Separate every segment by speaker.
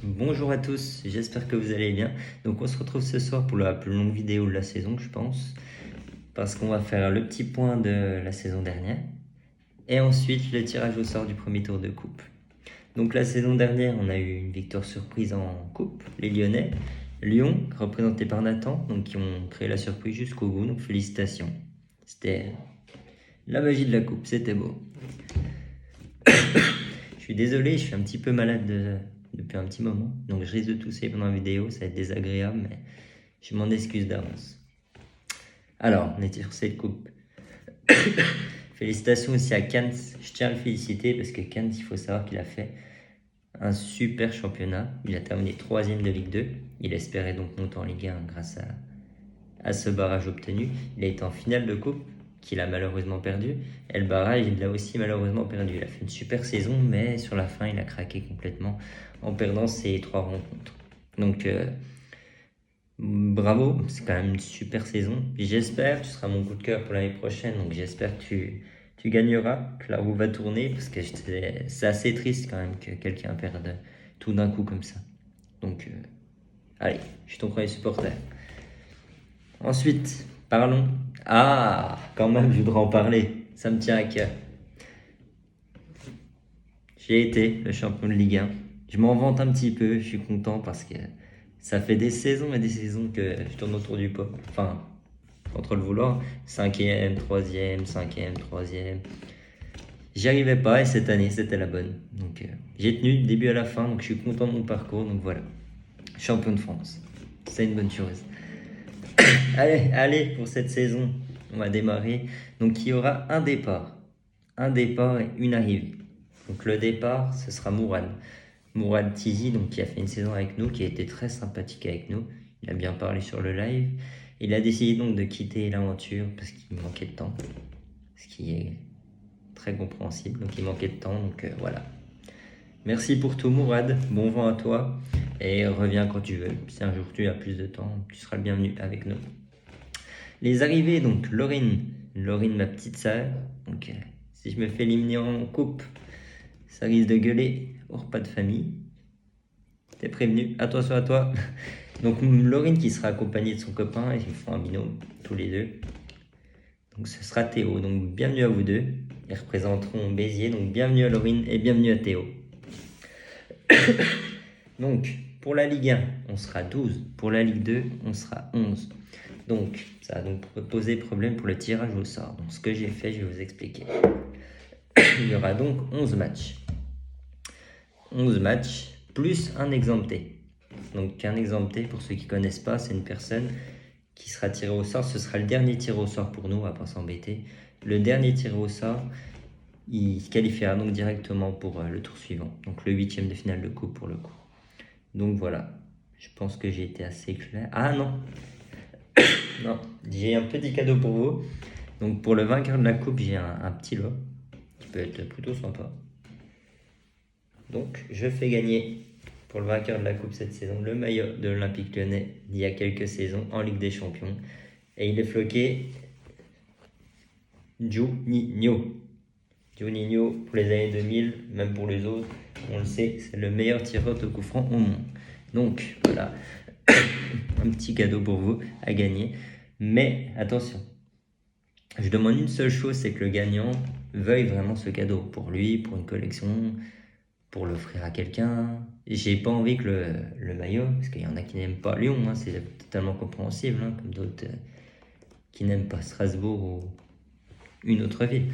Speaker 1: Bonjour à tous, j'espère que vous allez bien. Donc on se retrouve ce soir pour la plus longue vidéo de la saison, je pense, parce qu'on va faire le petit point de la saison dernière et ensuite le tirage au sort du premier tour de coupe. Donc la saison dernière, on a eu une victoire surprise en coupe, les Lyonnais. Lyon, représenté par Nathan, donc qui ont créé la surprise jusqu'au bout, donc félicitations. C'était la magie de la coupe, c'était beau. Je suis désolé, je suis un petit peu malade depuis un petit moment, donc je risque de tousser pendant la vidéo, ça va être désagréable, mais je m'en excuse d'avance. Alors, on était sur cette coupe. Félicitations aussi à Kant, je tiens à le féliciter parce que Kant, il faut savoir qu'il a fait un super championnat. Il a terminé 3ème de Ligue 2. Il espérait donc monter en Ligue 1 grâce à ce barrage obtenu. Il a été en finale de coupe, qu'il a malheureusement perdu. Et le barrage, il l'a aussi malheureusement perdu. Il a fait une super saison, mais sur la fin, il a craqué complètement en perdant ses 3 rencontres. Donc, bravo, c'est quand même une super saison. J'espère, tu seras mon coup de cœur pour l'année prochaine, donc j'espère que tu gagneras, que la roue va tourner, parce que c'est assez triste quand même que quelqu'un perde tout d'un coup comme ça. Donc, allez, je suis ton premier supporter. Ensuite, parlons. Ah, quand même, je voudrais en parler. Ça me tient à cœur. J'ai été le champion de Ligue 1. Je m'en vante un petit peu, je suis content parce que ça fait des saisons et des saisons que je tourne autour du pot. Enfin, contre le vouloir. 5ème, 3ème, 5ème, 3ème. J'y arrivais pas et cette année, c'était la bonne. Donc, j'ai tenu du début à la fin, donc je suis content de mon parcours. Donc voilà, champion de France. C'est une bonne chose. Allez, pour cette saison, on va démarrer. Donc, il y aura un départ. Un départ et une arrivée. Donc, le départ, ce sera Mourad. Mourad Tizi, donc, qui a fait une saison avec nous, qui a été très sympathique avec nous. Il a bien parlé sur le live. Il a décidé donc de quitter l'aventure parce qu'il manquait de temps. Ce qui est très compréhensible. Donc, il manquait de temps. Donc, voilà. Merci pour tout, Mourad. Bon vent à toi. Et reviens quand tu veux. Si un jour tu as plus de temps, tu seras le bienvenu avec nous. Les arrivées, donc Laurine, ma petite sœur. Donc, si je me fais éliminer en coupe, ça risque de gueuler au repas de famille. T'es prévenu, attention à toi. Donc, Laurine qui sera accompagnée de son copain, ils font un binôme, tous les deux. Donc, ce sera Théo. Donc, bienvenue à vous deux. Ils représenteront Béziers. Donc, bienvenue à Laurine et bienvenue à Théo. Donc, pour la Ligue 1, on sera 12. Pour la Ligue 2, on sera 11. Donc, ça va donc poser problème pour le tirage au sort. Donc, ce que j'ai fait, je vais vous expliquer. Il y aura donc 11 matchs. 11 matchs plus un exempté. Donc, un exempté, pour ceux qui ne connaissent pas, c'est une personne qui sera tirée au sort. Ce sera le dernier tiré au sort pour nous, on va pas s'embêter. Le dernier tiré au sort, il se qualifiera donc directement pour le tour suivant. Donc, le 8ème de finale de coupe pour le coup. Donc, voilà. Je pense que j'ai été assez clair. Ah non, non, j'ai un petit cadeau pour vous. Donc pour le vainqueur de la coupe, j'ai un petit lot qui peut être plutôt sympa. Donc je fais gagner pour le vainqueur de la coupe cette saison le maillot de l'Olympique Lyonnais d'il y a quelques saisons en Ligue des Champions. Et il est floqué Juninho. Juninho pour les années 2000, même pour les autres, on le sait, c'est le meilleur tireur de coup franc au monde. Donc voilà, un petit cadeau pour vous à gagner. Mais attention, je demande une seule chose, c'est que le gagnant veuille vraiment ce cadeau pour lui, pour une collection, pour l'offrir à quelqu'un. J'ai pas envie que le maillot, parce qu'il y en a qui n'aiment pas Lyon, hein, c'est totalement compréhensible, hein, comme d'autres qui n'aiment pas Strasbourg ou une autre ville.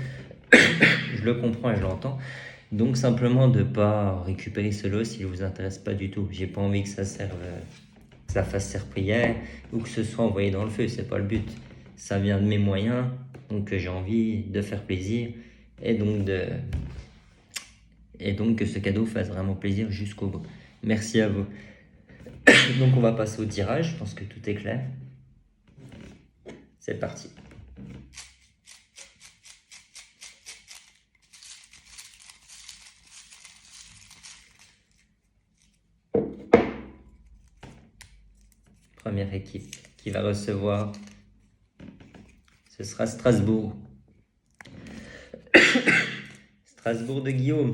Speaker 1: Je le comprends et je l'entends. Donc simplement de pas récupérer ce lot s'il vous intéresse pas du tout. J'ai pas envie que ça serve, que ça fasse serpillière ou que ce soit envoyé dans le feu, c'est pas le but. Ça vient de mes moyens, donc j'ai envie de faire plaisir et donc que ce cadeau fasse vraiment plaisir jusqu'au bout. Merci à vous. Donc on va passer au tirage, je pense que tout est clair. C'est parti. Première équipe qui va recevoir, ce sera Strasbourg. Strasbourg de Guillaume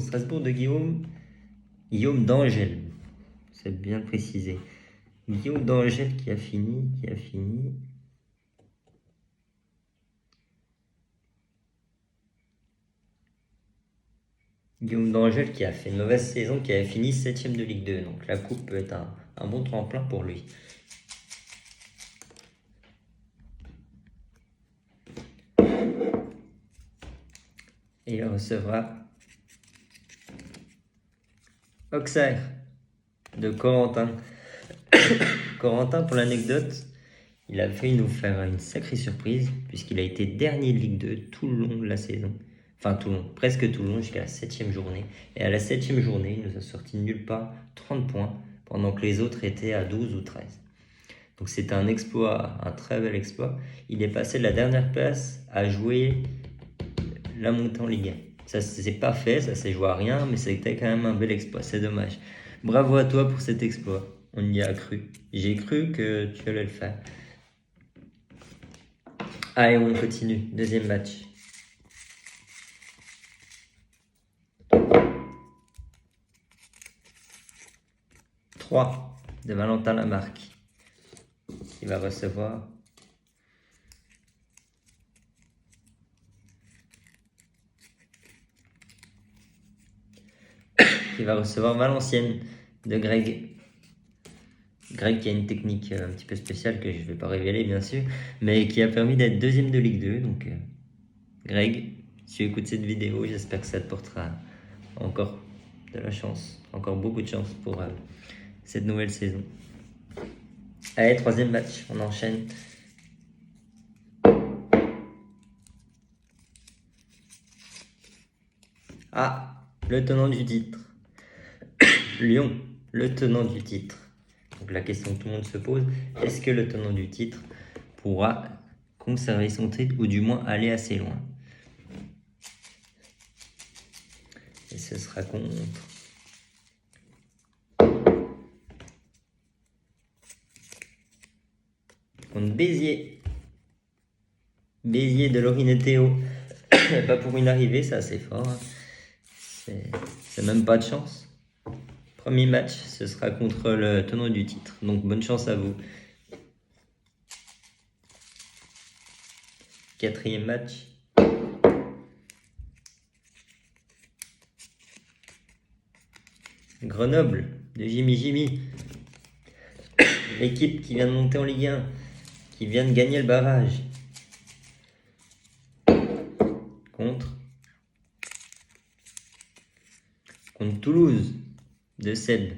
Speaker 1: d'Angèle. c'est bien précisé. Guillaume d'Angèle qui a fini. Guillaume d'Angèle qui a fait une mauvaise saison, qui a fini 7ème de Ligue 2. Donc la coupe peut être un bon tremplin pour lui. Et il recevra Auxerre de Corentin. Corentin, pour l'anecdote, il a failli nous faire une sacrée surprise puisqu'il a été dernier de Ligue 2 tout le long de la saison. Enfin tout le long, presque tout le long jusqu'à la 7ème journée. Et à la 7ème journée, il nous a sorti nulle part 30 points pendant que les autres étaient à 12 ou 13. Donc c'était un exploit, un très bel exploit. Il est passé de la dernière place à jouer la montée en Ligue 1. Ça s'est pas fait, ça s'est joué à rien, mais c'était quand même un bel exploit, c'est dommage. Bravo à toi pour cet exploit, on y a cru. J'ai cru que tu allais le faire. Allez, on continue, deuxième match. De Valentin Lamarque qui va recevoir Valenciennes de Greg. Greg qui a une technique un petit peu spéciale que je ne vais pas révéler bien sûr, mais qui a permis d'être deuxième de Ligue 2. Donc Greg, si tu écoutes cette vidéo, j'espère que ça te portera encore de la chance, encore beaucoup de chance pour cette nouvelle saison. Allez, troisième match, on enchaîne. Ah, le tenant du titre. Lyon, le tenant du titre. Donc la question que tout le monde se pose, est-ce que le tenant du titre pourra conserver son titre ou du moins aller assez loin? Et ce sera contre Béziers. Béziers de Laurine et Théo. Pas pour une arrivée, ça c'est fort. Hein. C'est même pas de chance. Premier match, ce sera contre le tenant du titre. Donc bonne chance à vous. Quatrième match. Grenoble de Jimmy. L'équipe qui vient de monter en Ligue 1, qui vient de gagner le barrage. Contre Toulouse de Seb.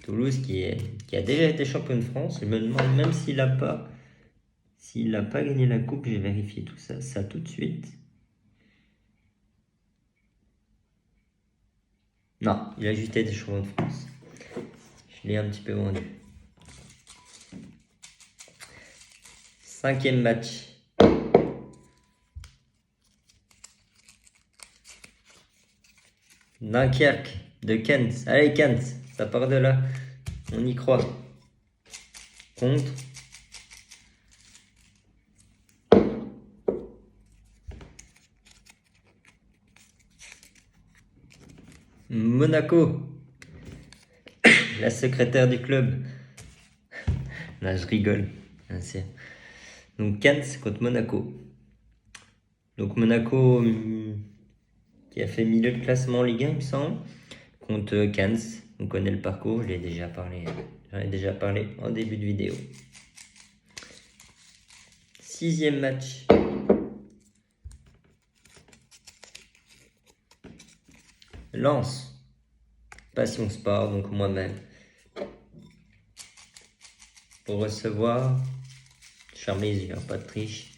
Speaker 1: Toulouse qui a déjà été champion de France. Je me demande même s'il n'a pas gagné la coupe. J'ai vérifié tout ça tout de suite. Non, il a juste été champion de France. Je l'ai un petit peu vendu. Cinquième match. Dunkerque de Kent. Allez Kent, ça part de là. On y croit. Contre Monaco. La secrétaire du club. Là, je rigole. Donc Kent contre Monaco. Donc Monaco qui a fait milieu de classement en Ligue 1, il me semble, contre Cannes. On connaît le parcours, j'en ai déjà parlé en début de vidéo. Sixième match. Lens. Passion Sport, donc moi-même. Pour recevoir, je ferme les yeux, pas de triche.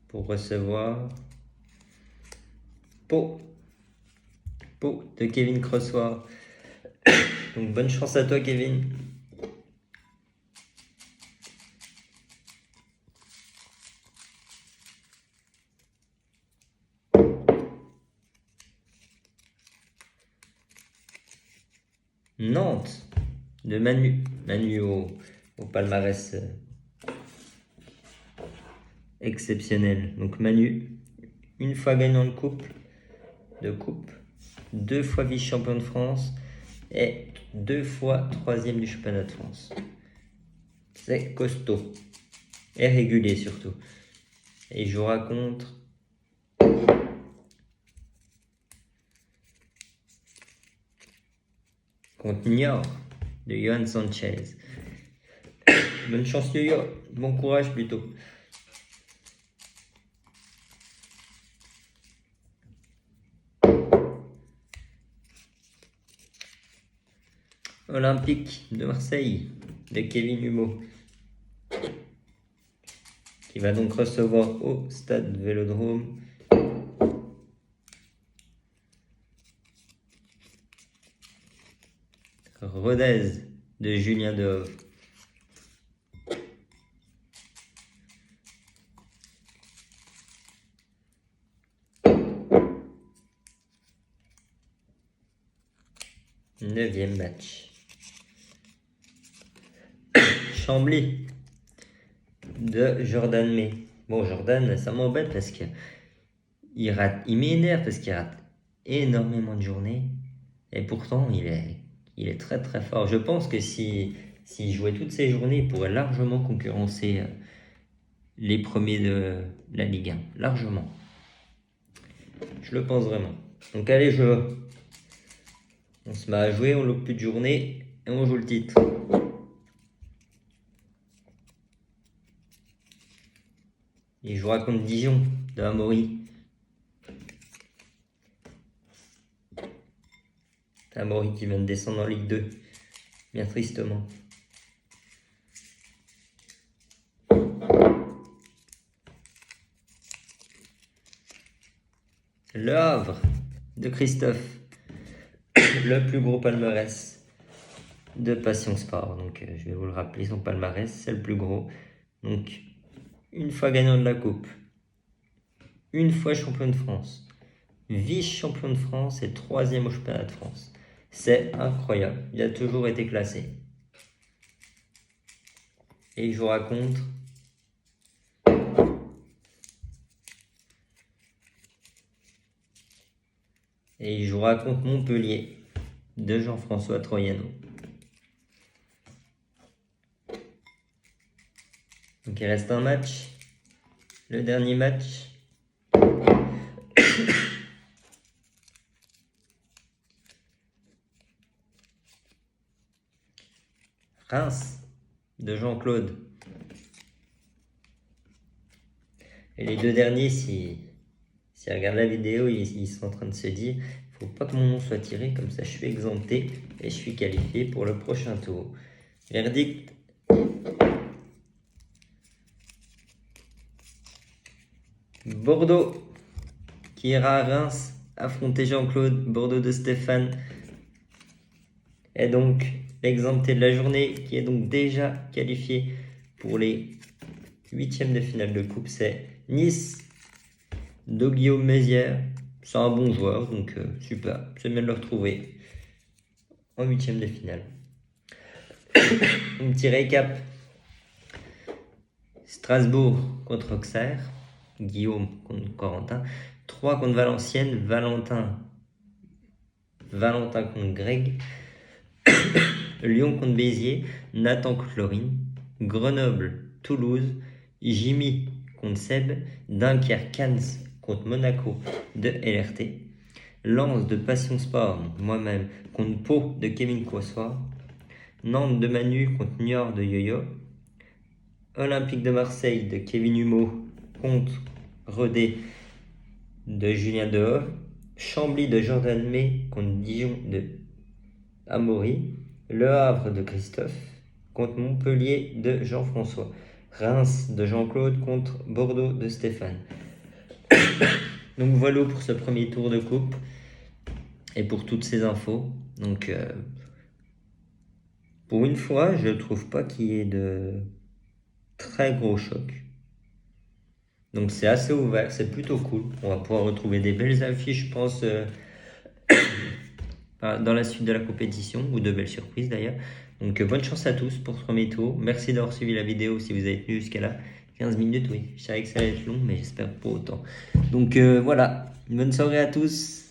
Speaker 1: Pour recevoir Pau de Kevin Crossoir. Donc bonne chance à toi Kevin. Nantes de Manu au palmarès exceptionnel. Donc Manu, une fois gagnant de coupe, 2 fois vice-champion de France et 2 fois 3e du championnat de France. C'est costaud. Et régulier surtout. Et il jouera contre Niort de Johan Sanchez. Bonne chance Yo-Yo, bon courage plutôt. Olympique de Marseille de Kevin Humeau, qui va donc recevoir au stade Vélodrome Rodez de Julien Dehove. Neuvième match. Chambly de Jordan May. Bon, Jordan, ça m'embête parce que il m'énerve parce qu'il rate énormément de journées. Et pourtant, il est très très fort. Je pense que s'il jouait toutes ces journées, il pourrait largement concurrencer les premiers de la Ligue 1. Largement. Je le pense vraiment. Donc allez, on se met à jouer, on loupe plus de journée et on joue le titre. Il jouera contre Dijon de Amaury. Amaury qui vient de descendre en Ligue 2. Bien tristement. Le Havre de Christophe. Le plus gros palmarès de Passion Sport. Donc je vais vous le rappeler, son palmarès, c'est le plus gros. Donc une fois gagnant de la coupe, une fois champion de France, vice-champion de France et 3e au championnat de France. C'est incroyable, il a toujours été classé. Et il jouera contre Montpellier de Jean-François Troyano. Donc il reste un match, le dernier match. Reims de Jean-Claude. Et les deux derniers, si regardent la vidéo, ils sont en train de se dire, faut pas que mon nom soit tiré, comme ça je suis exempté et je suis qualifié pour le prochain tour. Verdict. Bordeaux qui ira à Reims affronter Jean-Claude. Bordeaux de Stéphane est donc l'exempté de la journée, qui est donc déjà qualifié pour les 8e de finale de coupe. C'est Nice de Guillaume Mézières. C'est un bon joueur, donc super, c'est bien de le retrouver en 8e de finale. Un petit récap. Strasbourg contre Auxerre, Guillaume contre Corentin, 3 contre Valenciennes, Valentin contre Greg, Lyon contre Béziers, Nathan contre Laurine, Grenoble, Toulouse, Jimmy contre Seb, Dunkerque, Cannes contre Monaco de LRT, Lens de Passion Sport, moi-même, contre Pau de Kevin Coissoir, Nantes de Manu contre Niort de Yo-Yo, Olympique de Marseille de Kevin Humeau contre Redé de Julien Dehove, Chambly de Jordan May contre Dijon de Amaury, Le Havre de Christophe contre Montpellier de Jean-François, Reims de Jean-Claude contre Bordeaux de Stéphane. Donc voilà pour ce premier tour de coupe et pour toutes ces infos. Donc pour une fois, je ne trouve pas qu'il y ait de très gros chocs. Donc c'est assez ouvert, c'est plutôt cool. On va pouvoir retrouver des belles affiches, je pense, dans la suite de la compétition, ou de belles surprises d'ailleurs. Donc bonne chance à tous pour ce premier tour. Merci d'avoir suivi la vidéo si vous avez tenu jusqu'à là. 15 minutes, oui. Je savais que ça allait être long, mais j'espère pas autant. Donc voilà, bonne soirée à tous.